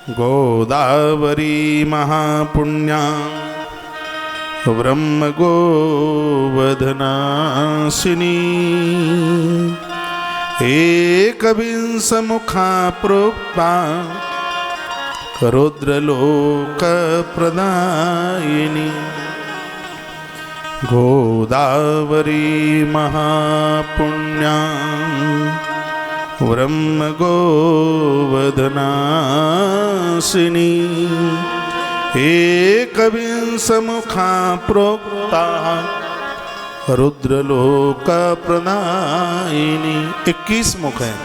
गोदावरी महापुण्या ब्रह्म गोवधनाशिनी एकविंश मुखा प्रोक्ता रुद्रलोक प्रदायिनी गोदावरी महापुण्या ब्रह्म गोवधनाशिनी एकविंश मुखा प्रोक्ता रुद्रलोक प्रदायिनी। 21 मुख हैं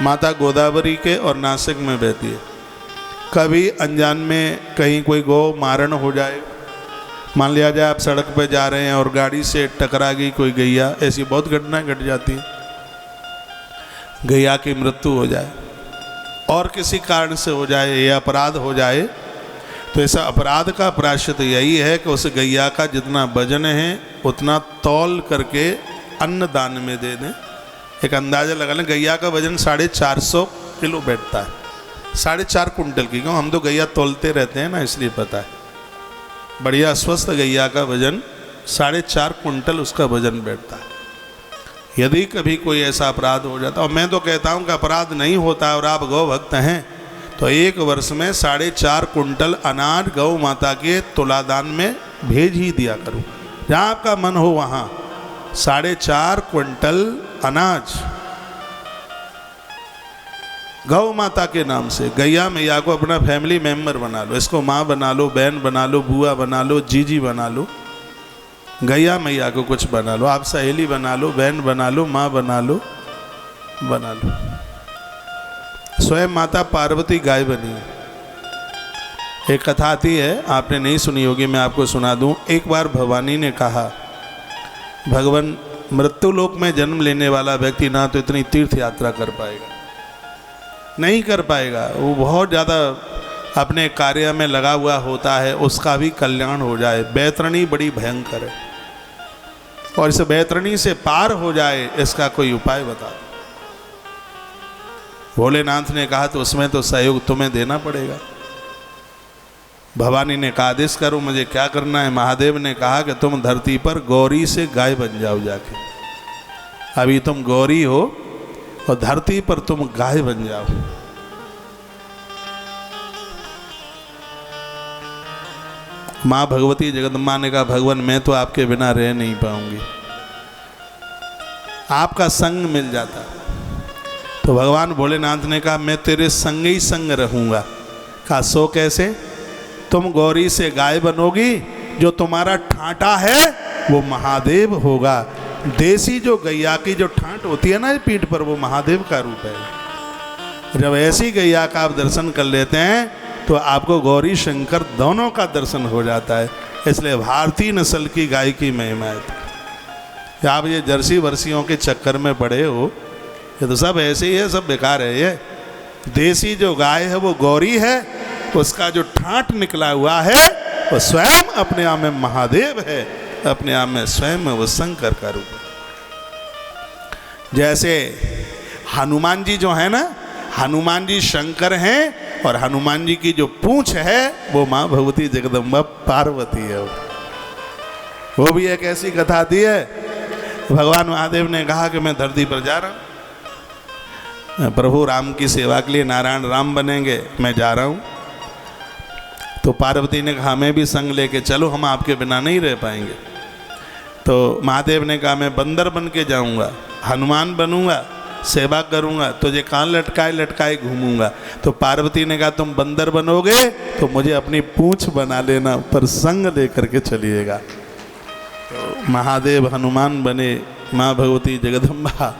माता गोदावरी के और नासिक में बहती है। कभी अनजान में कहीं कोई गौ मारण हो जाए, मान लिया जाए आप सड़क पे जा रहे हैं और गाड़ी से टकरा गई कोई गैया, ऐसी बहुत घटनाएं घट जाती हैं। गैया की मृत्यु हो जाए और किसी कारण से हो जाए या अपराध हो जाए, तो ऐसा अपराध का प्रायश्चित यही है कि उस गैया का जितना वजन है उतना तौल करके अन्न दान में दे दें। एक अंदाज़ा लगा लें, गैया का वजन 450 किलो बैठता है, 4.5 कुंटल की। क्यों, हम तो गैया तौलते रहते हैं ना, इसलिए पता है। बढ़िया स्वस्थ गैया का वजन 4.5 कुंटल उसका वजन बैठता है। यदि कभी कोई ऐसा अपराध हो जाता, और मैं तो कहता हूँ कि अपराध नहीं होता और आप गौ भक्त हैं, तो 1 वर्ष में 4.5 कुंटल अनाज गौ माता के तुलादान में भेज ही दिया करूँ। जहाँ आपका मन हो वहाँ 4.5 कुंटल अनाज गौ माता के नाम से। गैया मैया को अपना फैमिली मेंबर बना लो, इसको माँ बना लो, बहन बना लो, बुआ बना लो, जीजी बना लो। गैया मैया को कुछ बना लो, आप सहेली बना लो, बहन बना लो, माँ बना लो, बना लो। स्वयं माता पार्वती गाय बनी है। एक कथा आती है, आपने नहीं सुनी होगी, मैं आपको सुना दूं। एक बार भवानी ने कहा, भगवान, मृत्युलोक में जन्म लेने वाला व्यक्ति ना तो इतनी तीर्थ यात्रा कर पाएगा, नहीं कर पाएगा। वो बहुत ज़्यादा अपने कार्य में लगा हुआ होता है, उसका भी कल्याण हो जाए। बैतरणी बड़ी भयंकर है और इस बैतरणी से पार हो जाए, इसका कोई उपाय बता दो। भोलेनाथ ने कहा तो उसमें तो सहयोग तुम्हें देना पड़ेगा। भवानी ने कहा, आदेश करो, मुझे क्या करना है। महादेव ने कहा कि तुम धरती पर गौरी से गाय बन जाओ जाके। अभी तुम गौरी हो और धरती पर तुम गाय बन जाओ। माँ भगवती जगदम्बा ने कहा, भगवान मैं तो आपके बिना रह नहीं पाऊंगी, आपका संग मिल जाता। तो भगवान भोलेनाथ ने कहा, मैं तेरे संग ही संग रहूंगा। कहा, सो कैसे? तुम गौरी से गाय बनोगी, जो तुम्हारा ठांटा है वो महादेव होगा। देसी जो गैया की जो ठांट होती है ना पीठ पर, वो महादेव का रूप है। जब ऐसी गैया का आप दर्शन कर लेते हैं तो आपको गौरी शंकर दोनों का दर्शन हो जाता है। इसलिए भारतीय नस्ल की गाय की महिमा है। आप ये जर्सी वर्सियों के चक्कर में पड़े हो, ये तो सब ऐसे ही है, सब बेकार है। ये देसी जो गाय है वो गौरी है, उसका जो ठाट निकला हुआ है वो स्वयं अपने आप में महादेव है, अपने आप में स्वयं वो शंकर का रूप है। जैसे हनुमान जी जो है ना, हनुमान जी शंकर हैं और हनुमान जी की जो पूंछ है वो माँ भगवती जगदम्बा पार्वती है। वो भी एक ऐसी कथा दी है। भगवान महादेव ने कहा कि मैं धरती पर जा रहा हूँ, प्रभु राम की सेवा के लिए नारायण राम बनेंगे, मैं जा रहा हूँ। तो पार्वती ने कहा, मैं भी संग लेके चलो, हम आपके बिना नहीं रह पाएंगे। तो महादेव ने कहा, मैं बंदर बन के जाऊँगा, हनुमान बनूंगा, सेवा करूँगा, तुझे कान लटकाए लटकाए घूमूंगा। तो पार्वती ने कहा, तुम बंदर बनोगे तो मुझे अपनी पूंछ बना लेना, पर संग लेकर के चलिएगा। तो महादेव हनुमान बने, माँ भगवती जगदम्बा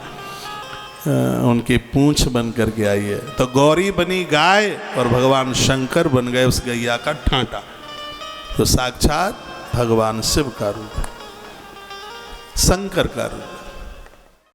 उनकी पूंछ बन करके आई है। तो गौरी बनी गाय और भगवान शंकर बन गए उस गैया का ठांटा, तो साक्षात भगवान शिव का रूप है, शंकर का रूप।